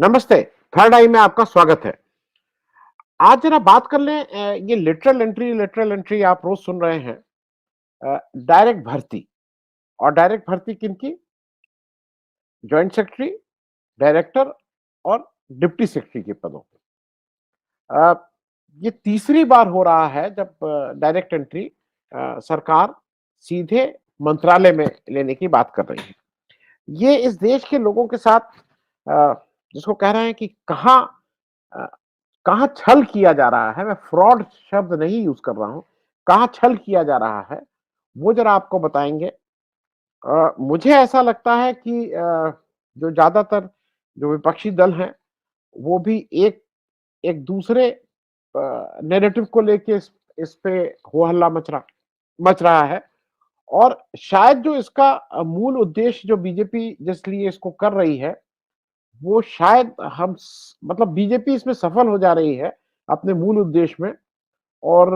नमस्ते। थर्ड आई में आपका स्वागत है। आज जरा बात कर लें ये लेटरल एंट्री आप रोज सुन रहे हैं। डायरेक्ट भर्ती और डायरेक्ट भर्ती किनकी? जॉइंट सेक्रेटरी, डायरेक्टर और डिप्टी सेक्रेटरी के पदों पे। अ, ये तीसरी बार हो रहा है जब डायरेक्ट एंट्री सरकार सीधे मंत्रालय में लेने की बात कर रही है। ये इस देश के लोगों के साथ अ, जिसको कह रहे हैं कि अ, कहाँ छल किया जा रहा है, मैं फ्रॉड शब्द नहीं यूज़ कर रहा हूँ, कहाँ छल किया जा रहा है, वो ज़रा आपको बताएँगे। मुझे ऐसा लगता है कि जो ज़्यादातर जो विपक्षी दल हैं, वो भी एक एक दूसरे नैरेटिव को लेके इस पे हो-हल्ला मच रहा है और शायद जो इसका मूल उद्देश्य जो बीजेपी जिस लिए इसको कर रही है, वो शायद हम स मतलब बीजेपी इसमें सफल हो जा रही है, अपने मूल उद्देश्य में और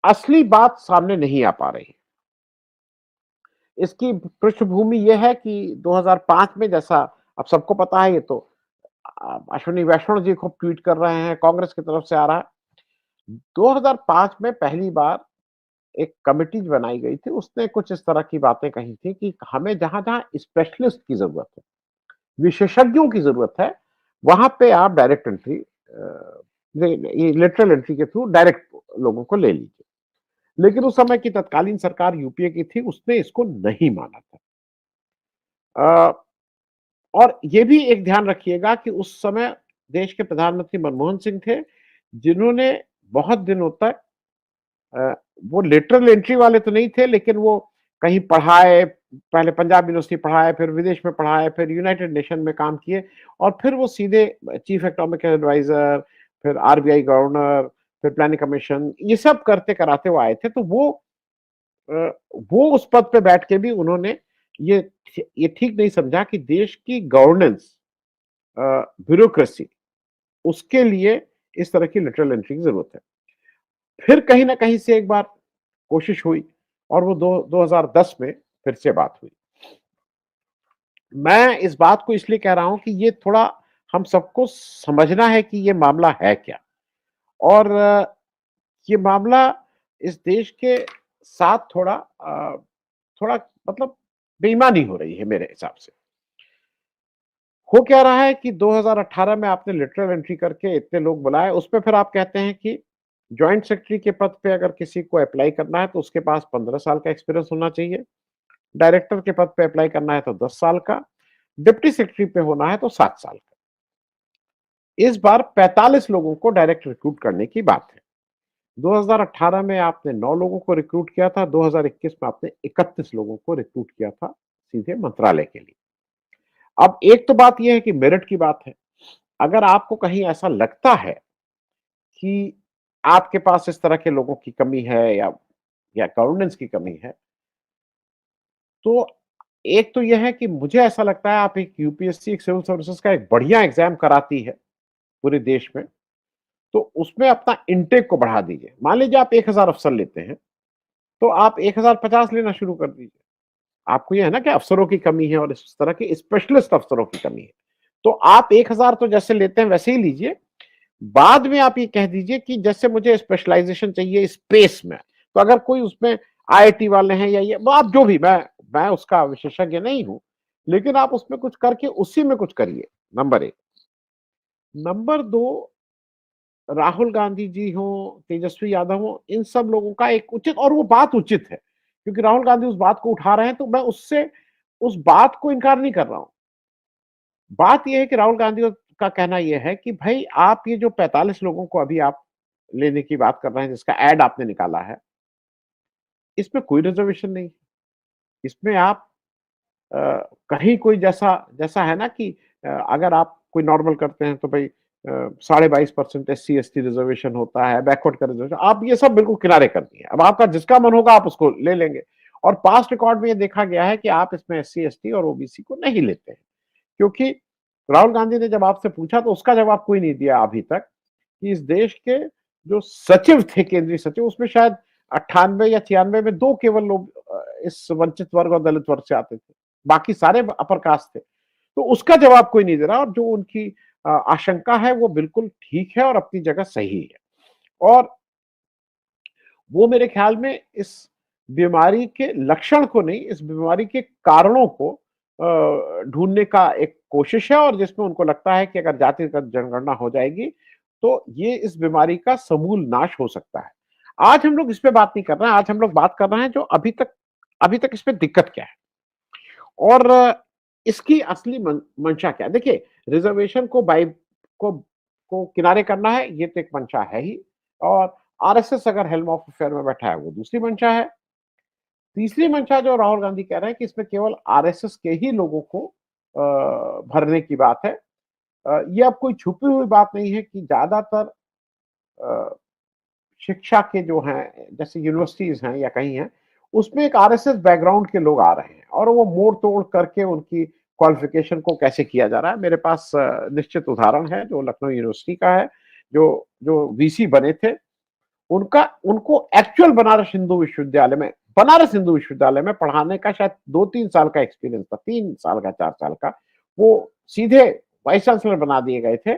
असली बात सामने नहीं आ पा रही है। इसकी पृष्ठभूमि ये है कि 2005 में जैसा अब सबको पता है ये तो अश्विनी वैष्णव जी खूब ट्वीट कर रहे हैं, कांग्रेस की तरफ से आ रहा है। 2005 में पहली बार एक कमिटी बनाई गई थी, उसने कुछ इस तरह की बातें कही थी कि हमें जहाँ-जहाँ स्पेशलिस्ट की ज़रूरत है, विशेषज्ञों की ज़रूरत है, वहाँ पे आप डायरेक्ट एंट्री ये लेटरल एंट्री के थ्रू डायरेक्ट लोगों को ले लीजिए। लेकिन उस समय की तत्कालीन सरकार यूपीए की थी, उसने इसको नहीं माना था। अ, और ये भी एक ध्यान रखिएगा कि उस समय देश के प्रधानमंत्री मनमोहन सिंह थे, जिन्होंने बहुत दिनों तक अ, वो लेटरल एंट्री वाले तो नहीं थे, लेकिन वो कहीं पढ़ाए, पहले पंजाब यूनिवर्सिटी पढ़ाए, फिर विदेश में पढ़ाए, फिर यूनाइटेड नेशन में काम किए और फिर वो सीधे चीफ इकोनॉमिक एडवाइजर, फिर आरबीआई गवर्नर, फिर प्लानिंग कमीशन, ये सब करते कराते वो आए थे। तो अ, वो उस पद पे बैठ के भी उन्होंने ये ये ठीक नहीं समझा कि देश की गवर्नेंस, ब्यूरोक्रेसी, उसके लिए इस तरह की लेटरल एंट्री की जरूरत है। फिर कहीं ना कहीं से एक बार कोशिश हुई और वो 2010 में फिर से बात हुई। मैं इस बात को इसलिए कह रहा हूं कि ये थोड़ा हम सबको समझना है कि ये मामला है क्या और ये मामला इस देश के साथ थोड़ा मतलब बेईमानी हो रही है मेरे हिसाब से। हो क्या रहा है कि 2018 में आपने लेटरल एंट्री करके इतने लोग बुलाए, उसमें फिर आप कहते हैं कि जॉइंट सेक्रेटरी के पद पे अगर किसी को अप्लाई करना है तो उसके पास 15 साल का एक्सपीरियंस होना चाहिए। डायरेक्टर के पद पे अप्लाई करना है तो 10 साल का, डिप्टी सेक्रेटरी पे होना है तो 7 साल का। इस बार 45 लोगों को डायरेक्ट रिक्रूट करने की बात है। 2018 में आपने 9 लोगों को रिक्रूट किया था, 2021 में आपने 31 लोगों को रिक्रूट किया था सीधे मंत्रालय के लिए। अब एक तो बात यह है कि मेरिट की बात है। अगर आपको कहीं ऐसा लगता है कि आपके पास इस तरह के लोगों की कमी है या गवर्नेंस की कमी है, तो एक तो यह है कि मुझे ऐसा लगता है आप एक यूपीएससी, एक सिविल सर्विसेज का एक बढ़िया एग्जाम कराती है पूरे देश में, तो उसमें अपना इनटेक को बढ़ा दीजिए। मान लीजिए आप 1000 अफ़सर लेते हैं, तो आप 1050 लेना शुरू कर दीजिए। आपको ये है ना कि अफ़सरों की कमी है और इस तरह के स्पेशलिस्ट अफ़सरों की कमी है। तो आप 1000 तो जैसे लेते हैं वैसे ही लीजिए। बाद में आप ये कह दीजिए कि जैसे मुझे स्पेशलाइजेशन चाहिए स्पेस में, तो अगर कोई उसमें आईआईटी वाले हैं या ये आप जो भी मैं उसका विशेषज्ञ नहीं हूं, लेकिन आप उसमें कुछ करके उसी में कुछ करिए। नंबर एक। नंबर दो, राहुल गांधी जी हो, तेजस्वी यादव हो, इन सब लोगों का एक उचित, और वो बात उचित है क्योंकि राहुल गांधी उस बात को उठा रहे हैं, तो मैं उससे उस बात को इनकार नहीं कर रहा हूं। बात यह है कि राहुल गांधी का कहना यह है कि भाई आप ये जो 45 लोगों को अभी आप लेने की बात कर रहे हैं, जिसका एड आपने निकाला है, इसमें कोई रिजर्वेशन नहीं है। इसमें आप अ, कहीं कोई जैसा जैसा है ना कि अगर आप कोई नॉर्मल करते हैं तो भाई 22.5% एससी एसटी रिजर्वेशन होता है, बैकवर्ड का रिजर्वेशन, आप ये सब बिल्कुल किनारे कर दिए। अब आपका जिसका मन होगा आप उसको ले लेंगे। और पास्ट रिकॉर्ड में ये देखा गया है कि आप इसमें एससी एसटी और ओबीसी को नहीं लेते हैं, क्योंकि राहुल गांधी ने जब आपसे पूछा तो उसका जवाब कोई नहीं दिया अभी तक कि इस देश के जो सचिव थे, केंद्रीय सचिव, उसमें शायद 98 या 96 में दो केवल लोग इस वंचित वर्ग और दलित वर्ग से आते थे, बाकी सारे अपर कास्ट थे। तो उसका जवाब कोई नहीं दे रहा, और जो उनकी आशंका है वो बिल्कुल ठीक है और अपनी जगह सही है। और वो मेरे ख्याल में इस बीमारी के लक्षण को नहीं, इस बीमारी के कारणों को ढूँढने का एक कोशिश है, और जिसमें उनको लगता है कि अगर जातिगत जनगणना हो जाएगी, तो ये इस बीमारी का समूल नाश हो सकता है। आज हम लोग इस पे बात नहीं कर रहे हैं, आज हम लोग बात कर रहे हैं जो अभी तक इसमें दिक्कत क्या है? और इसकी असली मंशा क्या है? देखिए, रिज़र्वेशन को को किनारे करना है, ये तो एक मंशा है ही, और आरएसएस अगर हेल्म ऑफ अफेयर में बैठा है, वो दूसरी मंशा है। तीसरी मंशा जो राहुल गांधी कह रहे हैं कि इसमें केवल आरएसएस के ही लोगों को भरने की बात है। ये अब कोई छुपी हुई बात नहीं है कि ज़्यादातर अ, शिक्षा के जो हैं, जैसे यूनिवर्सिटीज़ हैं या कहीं हैं, उसमें एक आरएसएस बैकग्राउंड के लोग आ रहे हैं, और वो मोड़-तोड़ करके उनकी क्वालिफ़िकेशन को कैसे किया जा रहा है। मेरे पास निश्चित उदाहरण है, जो लखनऊ यूनिवर्सिटी का है, जो जो वीसी बने थे, उनका उनको एक्चुअल बनारस हिंदू विश्वविद्यालय में पढ़ाने का शायद 2-3 साल का एक्सपीरियंस था, 3 साल का, 4 साल का। वो सीधे वाइस चांसलर बना दिए गए थे।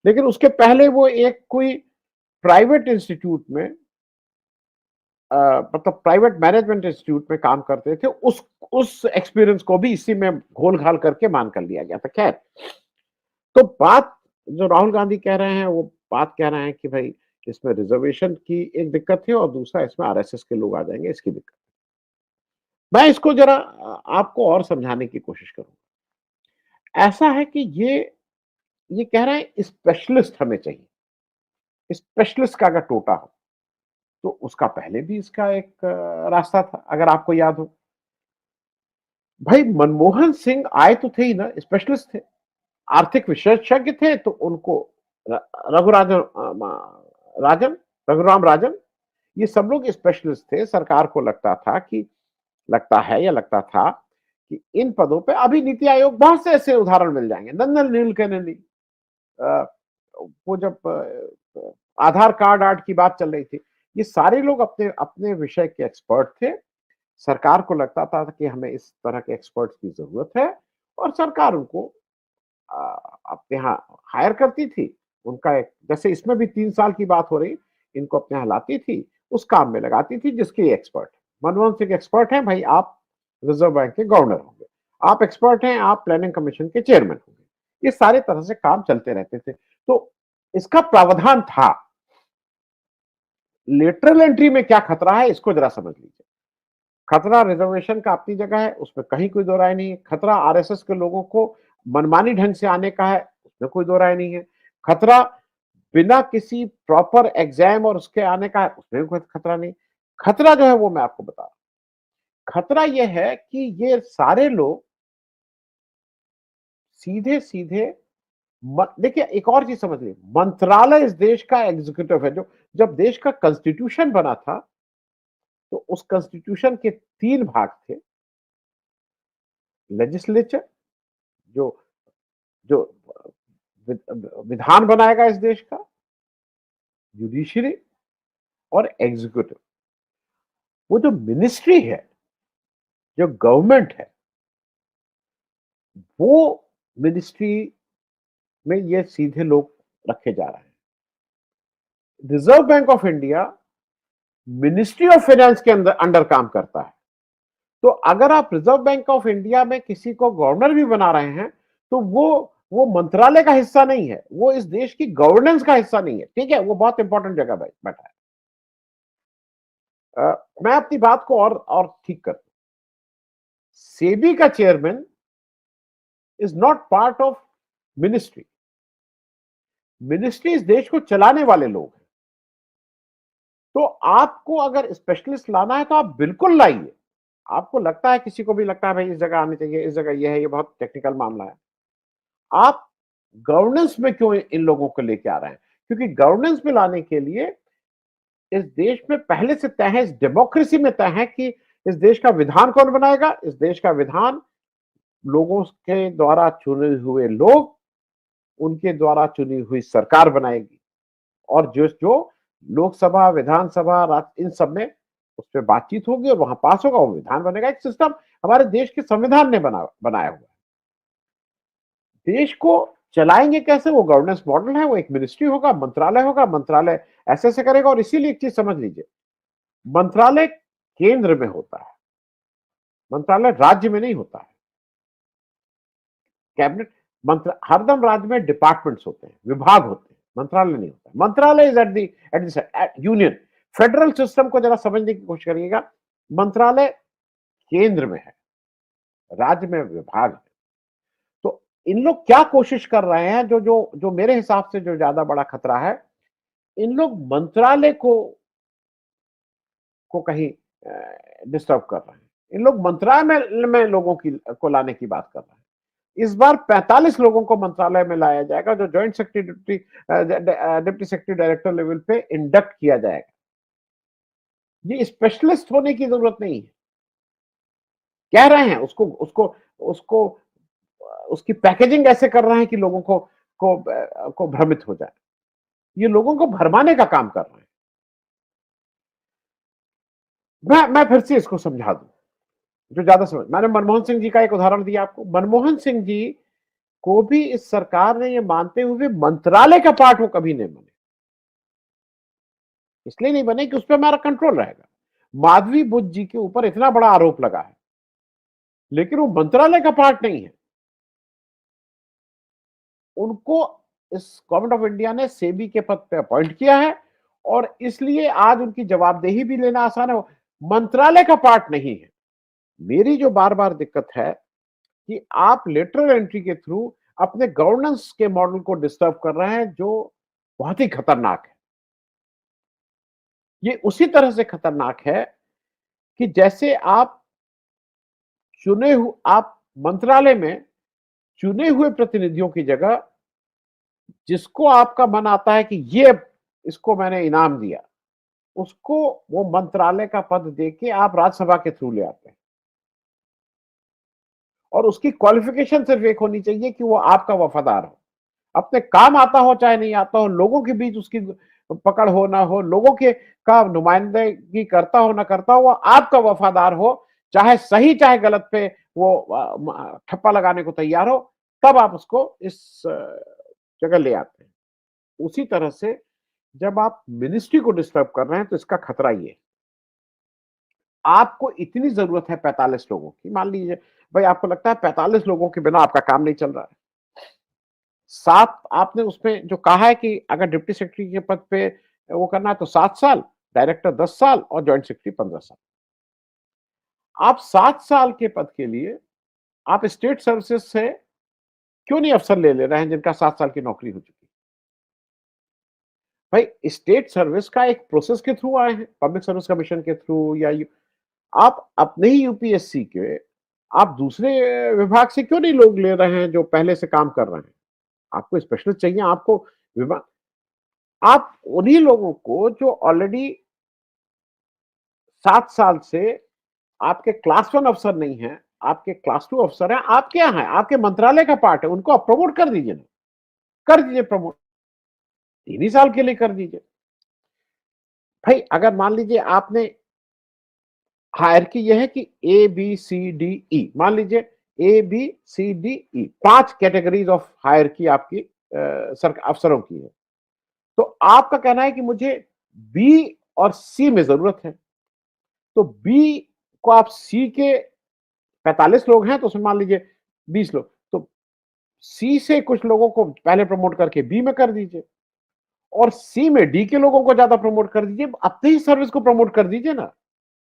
लेकिन उसके पहले वो एक कोई प्राइवेट इंस्टीट्यूट में मतलब प्राइवेट मैनेजमेंट इंस्टीट्यूट में काम करते थे। उस एक्सपीरियंस को भी इसी में घोल-घाल करके मान कर लिया गया था। खैर, तो बात जो राहुल गांधी कह रहे हैं, वो बात कह रहे हैं कि भाई इसमें रिजर्वेशन की एक दिक्कत है, और दूसरा इसमें आरएसएस के लोग आ जाएंगे, इसकी दिक्कत। मैं इसको जरा आपको और समझाने की कोशिश करूंगा। ऐसा है कि ये कह रहे हैं स्पेशलिस्ट हमें चाहिए। स्पेशलिस्ट का अगर टोटा हो, तो उसका पहले भी इसका एक रास्ता था, अगर आपको याद हो। भाई मनमोहन सिंह आए तो थे ही ना, स्पेशलिस्ट थे, आर्थिक विशेषज्ञ थे, तो उनको र- रघुराजन राजन रघुराम राजन, ये सब लोग स्पेशलिस्ट थे। सरकार को लगता था कि, लगता है या लगता था कि इन पदों पे अभी नीति आयोग, बहुत से ऐसे उदाहरण मिल जाएंगे, नंदन नीलकर्णी, अ, वो जब आधार कार्ड आर्ट की बात चल रही थी, ये सारे लोग अपने अपने विषय के एक्सपर्ट थे। सरकार को लगता था कि हमें इस तरह के एक्सपर्ट्स की जरूरत है, और सरकार उनको अ, अपने यहाँ हायर करती थी। उनका एक, जैसे इसमें भी 3 साल की बात हो रही, इनको अपने यहाँ लाती थी, उस काम में लगाती थी जिसके एक्सपर्ट। मनमोहन सिंह एक्सपर्ट हैं, भाई आप रिजर्व बैंक के गवर्नर होंगे। आप एक्सपर्ट हैं, आप प्लानिंग कमीशन के चेयरमैन होंगे। ये सारे तरह से काम चलते रहते थे, तो इसका प्रावधान था। लेटरल एंट्री में क्या खतरा है, इसको जरा समझ लीजिए। खतरा रिजर्वेशन का अपनी जगह है, उसमें कहीं कोई दो राय नहीं है। खतरा आरएसएस के लोगों को मनमानी ढंग से आने का है, उसमें कोई दो राय नहीं है। खतरा बिना किसी प्रॉपर एग्जाम और उसके आने का है, उसमें भी कोई खतरा नहीं। खतरा जो है वो मैं आपको बता रहा हूं। खतरा यह है कि ये सारे लोग सीधे सीधे, देखिए एक और चीज समझ लीजिए, मंत्रालय इस देश का एग्जीक्यूटिव है। जो जब देश का कॉन्स्टिट्यूशन बना था, तो उस कॉन्स्टिट्यूशन के 3 भाग थे। लेजिस्लेचर, जो जो विधान बनाएगा इस देश का, जुडिशरी, और एग्जीक्यूटिव। वो जो मिनिस्ट्री है, जो गवर्नमेंट है, वो मिनिस्ट्री में ये सीधे लोग रखे जा रहे हैं। Reserve bank of India ministry of finance के अंदर अंडर काम करता है। तो अगर आप रिजर्व बैंक ऑफ इंडिया में किसी को गवर्नर भी बना रहे हैं, तो वो मंत्रालय का हिस्सा नहीं है, वो इस देश की गवर्नेंस का हिस्सा नहीं है। ठीक है, वो बहुत इंपॉर्टेंट जगह बैठा है। मैं अपनी बात को और ठीक कर दूं। सेबी का chairman is not part of ministry. Ministry इस देश को चलाने वाले लोग हैं। तो आपको अगर स्पेशलिस्ट लाना है, तो आप बिल्कुल लाइए। आपको लगता है, किसी को भी लगता है भाई इस जगह आनी चाहिए, इस जगह यह है, ये बहुत टेक्निकल मामला है, आप गवर्नेंस में क्यों इन लोगों को लेके आ रहे हैं? क्योंकि गवर्नेंस में लाने के लिए इस देश में पहले से तय है, इस डेमोक्रेसी में तय है कि इस देश का विधान कौन बनाएगा। इस देश का विधान लोगों के द्वारा चुने हुए लोग, उनके द्वारा चुनी हुई सरकार बनाएगी, और जो जो लोकसभा, विधानसभा, इन सब में उस पर बातचीत होगी, और वहां पास होगा, वो विधान बनेगा। एक सिस्टम हमारे देश के संविधान ने बनाया हुआ है। देश को चलाएँगे कैसे? वो गवर्नेंस मॉडल है, वो एक मिनिस्ट्री होगा, मंत्रालय ऐसे-ऐसे करेगा और इसीलिए एक चीज़ समझ लीजिए, मंत्रालय केंद्र में होता है, मंत्रालय राज्य में नहीं होता है। कैबिनेट हरदम राज्य में डिपार्टमेंट्स होते हैं, विभाग होते हैं, मंत्रालय नहीं होता है। मंत्रालय is at union. Federal system को ज़रा समझने की कोशिश करिएगा, मंत्रालय केंद्र में है, राज्य में विभाग है। तो इन लोग क्या कोशिश कर रहे हैं जो जो जो मेरे हिसाब से जो ज़्यादा बड़ा खतरा है, इन लोग मंत्रालय को कहीं डिस्टर्ब कर रहे हैं। इन लोग मंत्रालय में लोगों की को लाने की बात कर रहे हैं। इस बार 45 लोगों को मंत्रालय में लाया जाएगा जो joint secretary deputy secretary director level पे इंडक्ट किया जाएगा। ये स्पेशलिस्ट होने की जरूरत नहीं है। कह रहे हैं उसको उसको उसको उसकी पैकेजिंग ऐसे कर रहे हैं कि लोगों को भ्रमित हो जाए। ये लोगों को भरमाने का काम कर रहे हैं। मैं फिर से इसको समझा दूं जो ज्यादा समझ मैंने मनमोहन सिंह जी का एक उदाहरण दिया आपको। मनमोहन सिंह जी को भी इस सरकार ने ये मानते हुए मंत्रालय का पार्ट वो कभी नहीं बने। इसलिए नहीं बने कि उस पर हमारा कंट्रोल रहेगा। माधवी बुद्ध जी के ऊपर इतना बड़ा आरोप लगा है लेकिन वो मंत्रालय का पार्ट नहीं है। उनको इस गवर्नमेंट ऑफ इंडिया ने सेबी के पद पे अपॉइंट किया है और इसलिए आज उनकी जवाबदेही भी लेना आसान है। मंत्रालय का पार्ट नहीं है। मेरी जो बार बार दिक्कत है कि आप लेटरल एंट्री के थ्रू अपने गवर्नेंस के मॉडल को डिस्टर्ब कर रहे हैं जो बहुत ही खतरनाक है। ये उसी तरह से खतरनाक है कि जैसे आप मंत्रालय में चुने हुए प्रतिनिधियों की जगह जिसको आपका मन आता है कि ये इसको मैंने इनाम दिया, उसको वो मंत्रालय का पद देके आप राज्यसभा के थ्रू ले आते हैं और उसकी क्वालिफिकेशन सिर्फ एक होनी चाहिए कि वो आपका वफादार हो, अपने काम आता हो चाहे नहीं आता हो, लोगों के बीच उसकी पकड़ हो ना हो, लोगों के का नुमाइंदगी करता हो ना करता हो, वो आपका वफादार हो, चाहे सही चाहे गलत पे वो ठप्पा लगाने को तैयार हो, तब आप उसको इस जगह ले आते हैं। उसी तरह से जब आप मिनिस्ट्री को डिस्टर्ब कर रहे हैं तो इसका खतरा ये है। आपको इतनी जरूरत है 45 लोगों की, मान लीजिए भाई आपको लगता है 45 लोगों के बिना आपका काम नहीं चल रहा है। सात आपने उसमें जो कहा है कि अगर डिप्टी सेक्रेटरी के पद पे वो करना है तो 7 साल, डायरेक्टर 10 साल और ज्वाइंट सेक्रेटरी 15 साल। आप 7 साल के पद के लिए आप स्टेट सर्विसेज से क्यों नहीं अफसर ले ले रहे हैं जिनका 7 साल की नौकरी हो चुकी। भाई स्टेट सर्विस का एक प्रोसेस के थ्रू आए हैं, पब्लिक सर्विस कमीशन के थ्रू या आप अपने ही यूपीएससी के आप दूसरे विभाग से क्यों नहीं लोग ले रहे हैं जो पहले से काम कर रहे हैं। आपको स्पेशलिस्ट चाहिए, आपको विभाग, आप उन्हीं लोगों को जो ऑलरेडी 7 साल से आपके क्लास 1 अफसर नहीं है, आपके क्लास 2 अफसर हैं, आप क्या हैं, आपके मंत्रालय का पार्ट है, उनको आप प्रमोट कर दीजिए ना, कर दीजिए प्रमोट, 3 ही साल के लिए कर दीजिए। भाई अगर मान लीजिए आपने हायरकी यह है कि ए बी सी डी ई, मान लीजिए A B C D E 5 categories of hierarchy आपकी अफसरों की है। तो आपका कहना है कि मुझे बी और सी में जरूरत है, तो बी को आप सी के 45 लोग हैं तो उसमें मान लीजिए 20 लोग, तो सी से कुछ लोगों को पहले प्रमोट करके बी में कर दीजिए और सी में डी के लोगों को ज्यादा प्रमोट कर दीजिए, अपनी ही सर्विस को प्रमोट कर दीजिए ना,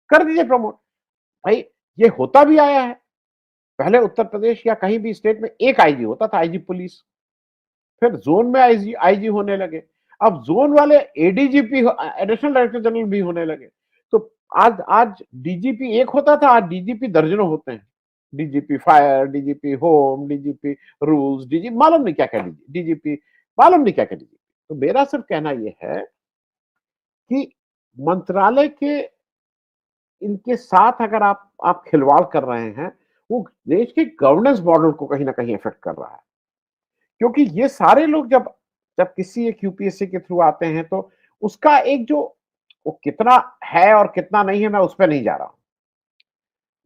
कर दीजिए प्रमोट। भाई ये होता भी आया है। पहले उत्तर प्रदेश या कहीं भी स्टेट में एक आईजी होता था, आईजी पुलिस, फिर जोन में आईजी आईजी होने लगे, अब जोन वाले एडीजीपी एडिशनल डायरेक्टर जनरल भी होने लगे। तो आज आज डीजीपी एक होता था, आज डीजीपी दर्जनों होते हैं। DGP fire, DGP home, DGP rules, DGP मालूम नहीं क्या क्या, डीजीपी मालूम नहीं क्या क्या डीजीपी। तो मेरा सिर्फ कहना यह है कि मंत्रालय के इनके साथ अगर आप खिलवाड़ कर रहे हैं, वो देश के गवर्नेंस मॉडल को कहीं ना कहीं इफेक्ट कर रहा है। क्योंकि ये सारे लोग जब जब किसी एक यूपीएससी के थ्रू आते हैं तो उसका एक जो वो कितना है और कितना नहीं है मैं उस पर नहीं जा रहा हूं,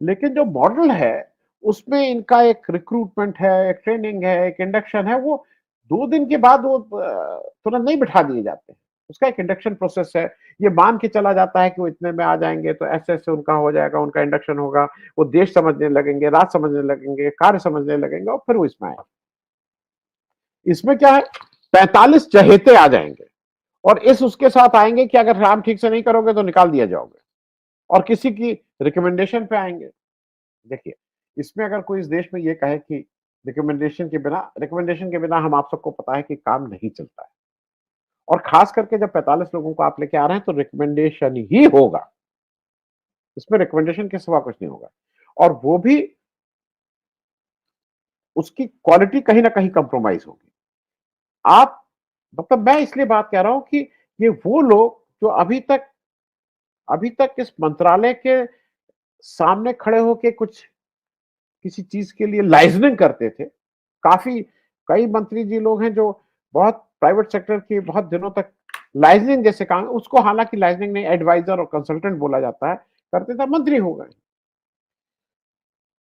लेकिन जो मॉडल है उसमें इनका एक रिक्रूटमेंट है, एक ट्रेनिंग है, एक इंडक्शन है, वो 2 दिन के बाद वो तुरंत नहीं बिठा दिए जाते हैं। उसका एक इंडक्शन प्रोसेस है। ये मान के चला जाता है कि वो इतने में आ जाएँगे तो ऐसे-ऐसे उनका हो जाएगा, उनका इंडक्शन होगा, वो देश समझने लगेंगे, राज समझने लगेंगे, कार्य समझने लगेंगे और फिर वो इसमें आएँगे। इसमें क्या है 45 चहेते आ जाएँगे और इस उसके साथ आएँगे कि अगर काम ठीक से नहीं करोगे तो निकाल दिया जाओगे और किसी की रिकमेंडेशन पे आएँगे। देखिए, इसमें अगर कोई इस देश में ये कहे कि रिकमेंडेशन के बिना हम आप सबको पता है कि काम नहीं चलता है और खास करके जब 45 लोगों को आप लेके आ रहे हैं तो रिकमेंडेशन ही होगा। इसमें रिकमेंडेशन के सिवा कुछ नहीं होगा और वो भी उसकी क्वालिटी कहीं न कहीं कॉम्प्रोमाइज़ होगी। आप मतलब मैं इसलिए बात कह रहा हूँ कि ये वो लोग जो अभी तक इस मंत्रालय के सामने खड़े होके कुछ किसी चीज़ के लिए लाइज़निंग करते थे। काफ़ी कई मंत्री जी लोग हैं जो बहुत प्राइवेट सेक्टर की बहुत दिनों तक लाइज़निंग जैसे काम उसको हालाँकि लाइज़निंग नहीं एडवाइज़र और कंसल्टेंट बोला जाता है, करते थे मंत्री हो गए।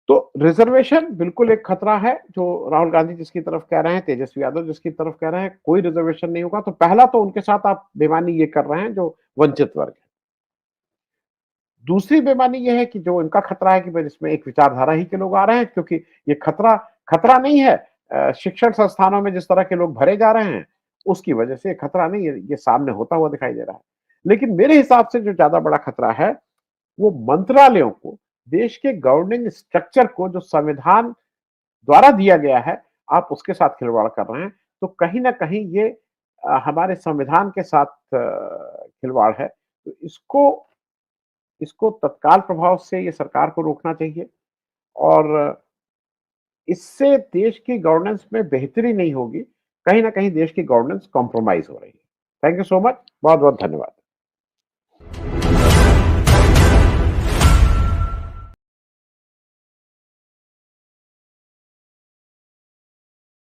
तो रिज़र्वेशन बिल्कुल एक खतरा है, जो राहुल गांधी जिसकी तरफ कह रहे हैं, तेजस्वी यादव जिसकी तरफ कह रहे हैं, कोई रिज़र्वेशन नहीं होगा, तो पहला तो उनके साथ आप बेईमानी ये कर रहे हैं जो वंचित वर्ग है। दूसरी बेईमानी ये है कि जो इनका खतरा है कि भाई इसमें एक विचारधारा ही के लोग आ रहे हैं क्योंकि ये खतरा खतरा नहीं है शिक्षण संस्थानों में जिस तरह के लोग भरे जा रहे हैं, उसकी वजह से खतरा नहीं है, ये सामने होता हुआ दिखाई दे रहा है। लेकिन मेरे हिसाब से जो ज़्यादा बड़ा खतरा है, वो मंत्रालयों को, देश के गवर्निंग स्ट्रक्चर को जो संविधान द्वारा दिया गया है, आप उसके साथ खिलवाड़ कर रहे हैं। तो कहीं न कहीं ये हमारे संविधान के साथ खिलवाड़ है। तो इसको इसको तत्काल प्रभाव से ये सरकार को रोकना चाहिए और इससे देश की गवर्नेंस में बेहतरी नहीं होगी, कहीं न कहीं देश की गवर्नेंस कॉम्प्रोमाइज़ हो रही है। थैंक यू सो मच, बहुत-बहुत धन्यवाद।